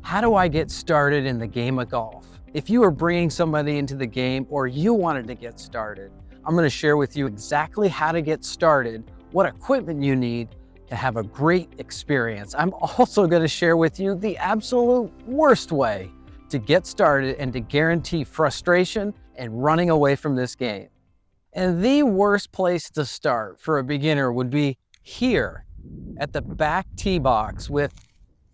How do I get started in the game of golf? If you are bringing somebody into the game or you wanted to get started, I'm going to share with you exactly how to get started, what equipment you need to have a great experience. I'm also going to share with you the absolute worst way to get started and to guarantee frustration and running away from this game. And the worst place to start for a beginner would be here at the back tee box with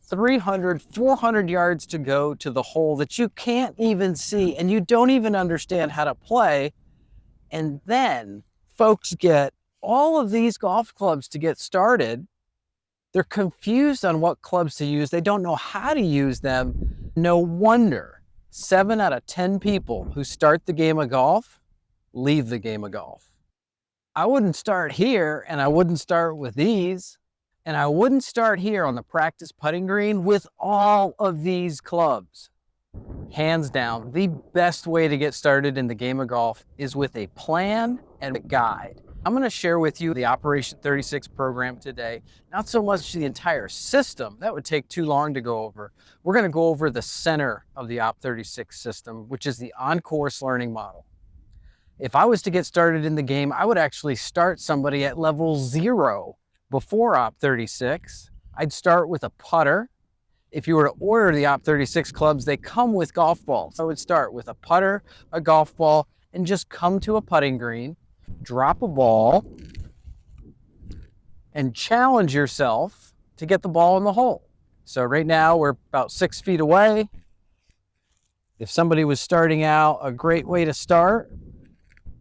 300, 400 yards to go to the hole that you can't even see and you don't even understand how to play. And then folks get all of these golf clubs to get started. They're confused on what clubs to use. They don't know how to use them. No wonder 7 out of 10 people who start the game of golf leave the game of golf. I wouldn't start here, and I wouldn't start with these. And I wouldn't start here on the practice putting green with all of these clubs. Hands down, the best way to get started in the game of golf is with a plan and a guide. I'm going to share with you the Operation 36 program today. Not so much the entire system, that would take too long to go over. We're going to go over the center of the Op 36 system, which is the on-course learning model. If I was to get started in the game, I would actually start somebody at level 0. Before Op 36, I'd start with a putter. If you were to order the Op 36 clubs, they come with golf balls. I would start with a putter, a golf ball, and just come to a putting green, drop a ball, and challenge yourself to get the ball in the hole. So right now we're about 6 feet away. If somebody was starting out, a great way to start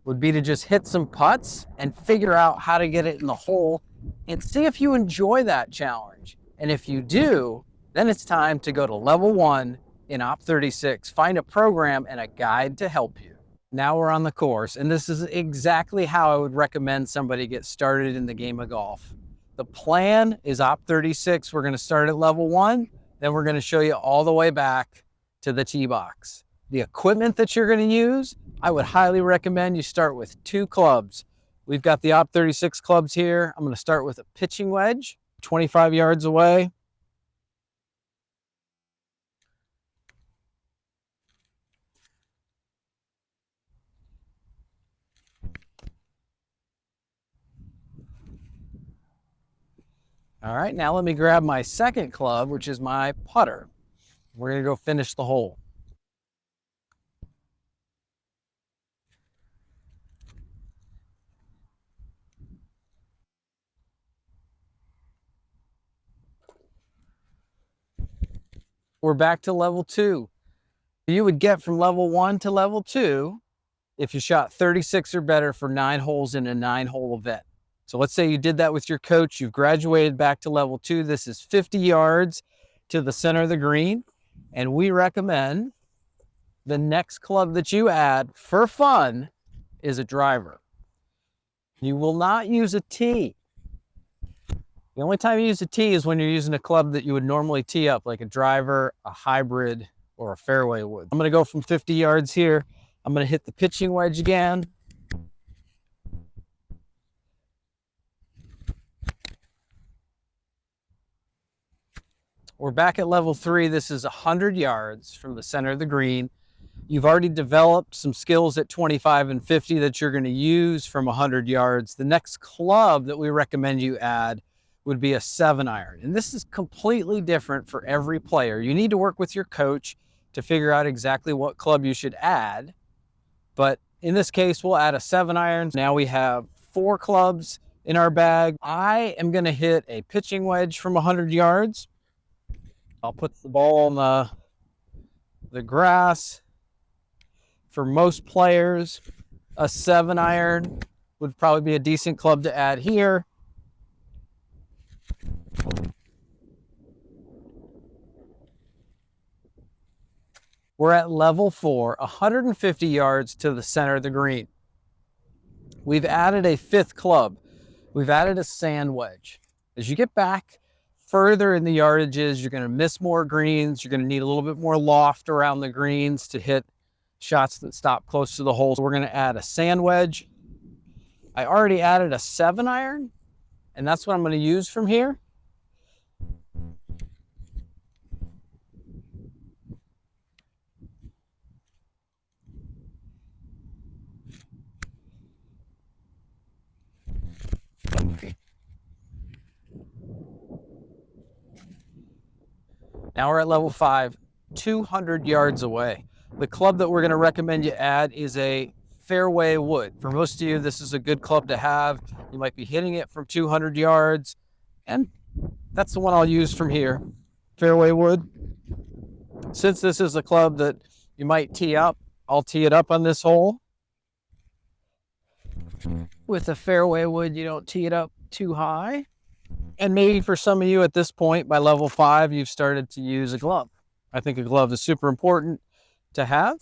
would be to just hit some putts and figure out how to get it in the hole and see if you enjoy that challenge. And if you do, then it's time to go to level 1 in Op 36. Find a program and a guide to help you. Now we're on the course, and this is exactly how I would recommend somebody get started in the game of golf. The plan is Op 36. We're going to start at level 1, then we're going to show you all the way back to the tee box. The equipment that you're going to use, I would highly recommend you start with 2 clubs. We've got the Op 36 clubs here. I'm going to start with a pitching wedge, 25 yards away. All right, now let me grab my second club, which is my putter. We're going to go finish the hole. We're back to level 2. You would get from level 1 to level 2 if you shot 36 or better for 9 holes in a 9-hole event. So let's say you did that with your coach. You've graduated back to level 2. This is 50 yards to the center of the green. And we recommend the next club that you add for fun is a driver. You will not use a tee. The only time you use a tee is when you're using a club that you would normally tee up, like a driver, a hybrid, or a fairway would. I'm going to go from 50 yards here. I'm going to hit the pitching wedge again. We're back at level 3. This is 100 yards from the center of the green. You've already developed some skills at 25 and 50 that you're going to use from 100 yards. The next club that we recommend you add would be a 7-iron. And this is completely different for every player. You need to work with your coach to figure out exactly what club you should add. But in this case, we'll add a 7-iron. Now we have 4 clubs in our bag. I am going to hit a pitching wedge from 100 yards. I'll put the ball on the grass. For most players, a 7-iron would probably be a decent club to add here. We're at level 4, 150 yards to the center of the green. We've added a 5th club. We've added a sand wedge. As you get back further in the yardages, you're going to miss more greens. You're going to need a little bit more loft around the greens to hit shots that stop close to the hole. So we're going to add a sand wedge. I already added a 7-iron, and that's what I'm going to use from here. Now we're at level 5, 200 yards away. The club that we're going to recommend you add is a fairway wood. For most of you, this is a good club to have. You might be hitting it from 200 yards, and that's the one I'll use from here, fairway wood. Since this is a club that you might tee up, I'll tee it up on this hole. With a fairway wood, you don't tee it up too high. And maybe for some of you at this point, by level 5, you've started to use a glove. I think a glove is super important to have.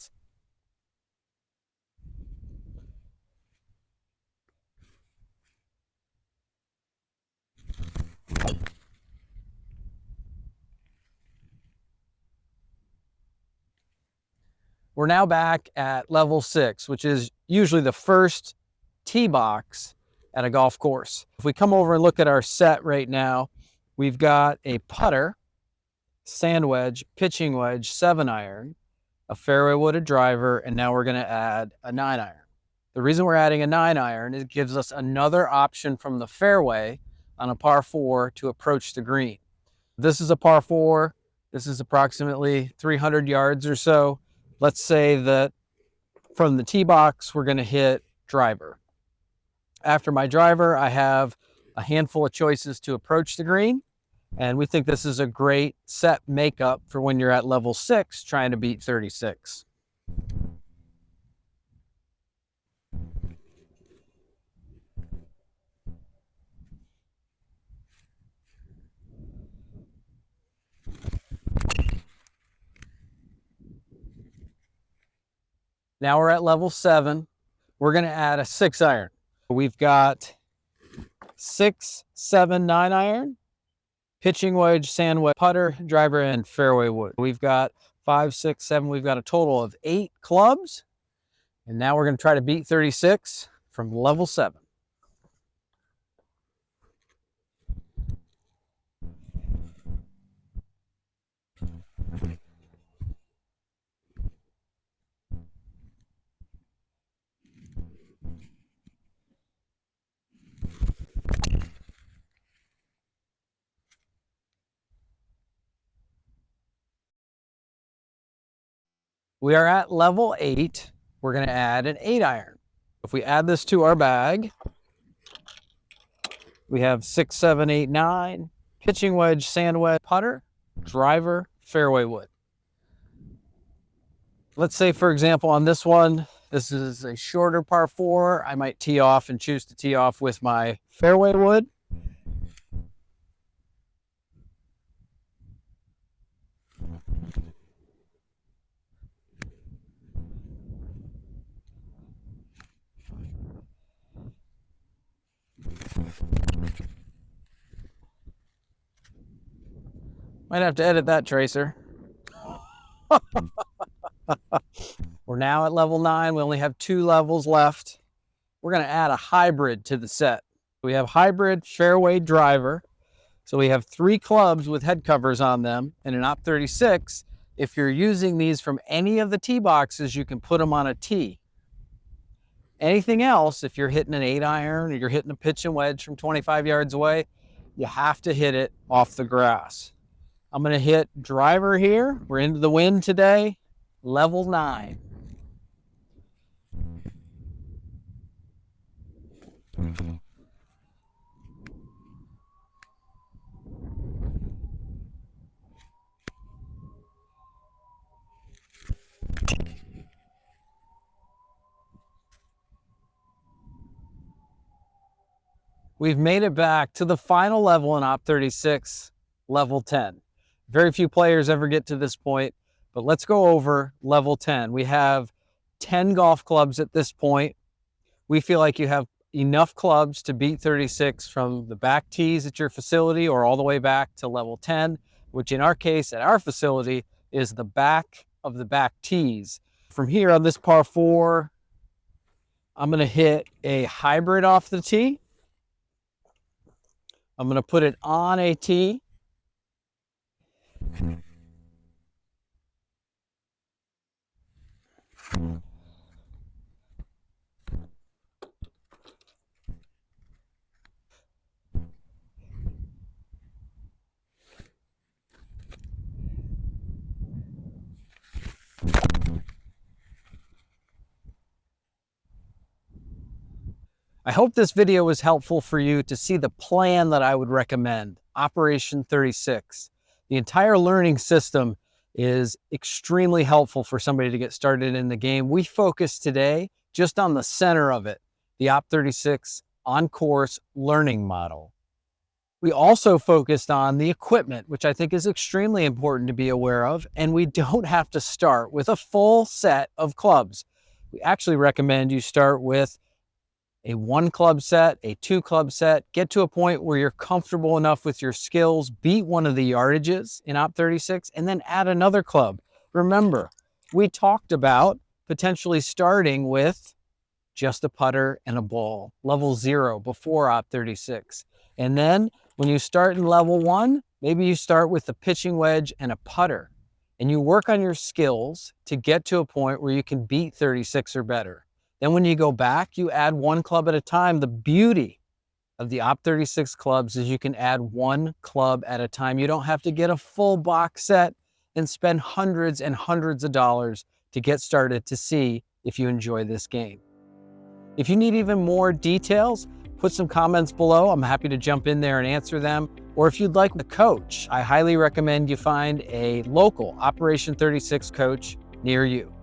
We're now back at level 6, which is usually the first tee box at a golf course. If we come over and look at our set right now, we've got a putter, sand wedge, pitching wedge, 7-iron, a fairway wooded driver, and now we're going to add a 9-iron. The reason we're adding a 9-iron is it gives us another option from the fairway on a par 4 to approach the green. This is a par 4. This is approximately 300 yards or so. Let's say that from the tee box, we're going to hit driver. After my driver, I have a handful of choices to approach the green. And we think this is a great set makeup for when you're at level 6 trying to beat 36. Now we're at level 7. We're going to add a 6-iron. We've got 6, 7, 9-iron, pitching wedge, sand wedge, putter, driver, and fairway wood. We've got 5, 6, 7. We've got a total of 8 clubs. And now we're going to try to beat 36 from level 7. We are at level 8. We're going to add an 8-iron. If we add this to our bag, we have 6, 7, 8, 9, pitching wedge, sand wedge, putter, driver, fairway wood. Let's say, for example, on this one, this is a shorter par 4. I might tee off and choose to tee off with my fairway wood. Might have to edit that, Tracer. We're now at level 9. We only have 2 levels left. We're going to add a hybrid to the set. We have hybrid fairway driver. So we have 3 clubs with head covers on them. And in Op 36, if you're using these from any of the tee boxes, you can put them on a tee. Anything else, if you're hitting an 8-iron or you're hitting a pitch and wedge from 25 yards away, you have to hit it off the grass. I'm going to hit driver here. We're into the wind today. Level 9. We've made it back to the final level in Op 36, level 10. Very few players ever get to this point, but let's go over level 10. We have 10 golf clubs at this point. We feel like you have enough clubs to beat 36 from the back tees at your facility or all the way back to level 10, which in our case at our facility is the back of the back tees. From here on this par 4, I'm going to hit a hybrid off the tee. I'm going to put it on a tee. I hope this video was helpful for you to see the plan that I would recommend, Operation 36. The entire learning system is extremely helpful for somebody to get started in the game. We focus today just on the center of it, the Op 36 on-course learning model. We also focused on the equipment, which I think is extremely important to be aware of, and we don't have to start with a full set of clubs. We actually recommend you start with a 1 club set, a 2 club set, get to a point where you're comfortable enough with your skills, beat one of the yardages in Op 36, and then add another club. Remember, we talked about potentially starting with just a putter and a ball, level 0 before Op 36. And then when you start in level 1, maybe you start with a pitching wedge and a putter, and you work on your skills to get to a point where you can beat 36 or better. Then when you go back, you add 1 club at a time. The beauty of the Op 36 clubs is you can add 1 club at a time. You don't have to get a full box set and spend hundreds and hundreds of dollars to get started to see if you enjoy this game. If you need even more details, put some comments below. I'm happy to jump in there and answer them. Or if you'd like a coach, I highly recommend you find a local Operation 36 coach near you.